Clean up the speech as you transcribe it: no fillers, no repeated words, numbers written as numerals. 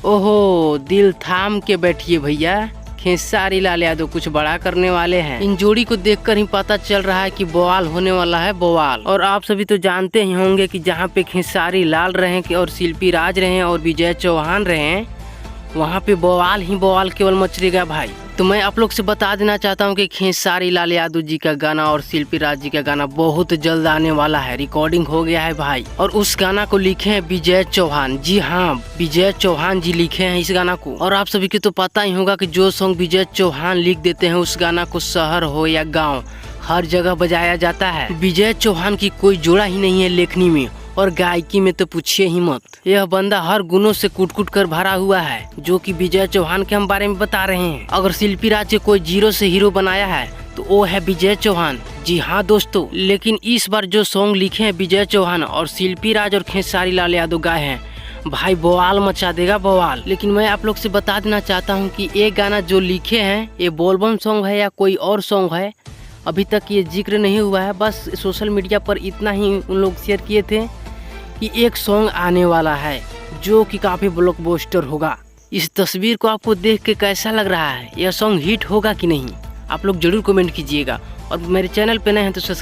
ओहो, दिल थाम के बैठिए भैया, खेसारी लाल यादव कुछ बड़ा करने वाले हैं। इन जोड़ी को देखकर ही पता चल रहा है कि बवाल होने वाला है, बवाल। और आप सभी तो जानते ही होंगे कि जहाँ पे खेसारी लाल रहे और शिल्पी राज रहे और विजय चौहान रहे, वहाँ पे बवाल ही बवाल केवल मचलेगा भाई। तो मैं आप लोग से बता देना चाहता हूँ कि खेसारी लाल यादव जी का गाना और शिल्पी राज जी का गाना बहुत जल्द आने वाला है। रिकॉर्डिंग हो गया है भाई, और उस गाना को लिखे हैं विजय चौहान। जी हाँ, विजय चौहान जी लिखे हैं इस गाना को। और आप सभी को तो पता ही होगा कि जो सॉन्ग विजय चौहान लिख देते हैं, उस गाना को शहर हो या गाँव हर जगह बजाया जाता है। विजय चौहान की कोई जोड़ा ही नहीं है लेखनी में, और गायकी में तो पूछिए ही मत। यह बंदा हर गुणों से कूट कूट कर भरा हुआ है, जो कि विजय चौहान के हम बारे में बता रहे हैं। अगर शिल्पी राज को कोई जीरो से हीरो बनाया है तो वो है विजय चौहान। जी हाँ दोस्तों, लेकिन इस बार जो सॉन्ग लिखे हैं विजय चौहान और शिल्पी राज और खेसारी लाल यादव गाए हैं, भाई बवाल मचा देगा बवाल। लेकिन मैं आप लोग से बता देना चाहता हूँ कि ये गाना जो लिखे हैं, ये बोलबम सॉन्ग है या कोई और सॉन्ग है, अभी तक ये जिक्र नहीं हुआ है। बस सोशल मीडिया पर इतना ही उन लोग शेयर किए थे कि एक सॉन्ग आने वाला है जो कि काफ़ी ब्लॉकबस्टर होगा। इस तस्वीर को आपको देख के कैसा लग रहा है? यह सॉन्ग हिट होगा कि नहीं? आप लोग जरूर कमेंट कीजिएगा, और मेरे चैनल पे नए हैं तो सब्सक्राइब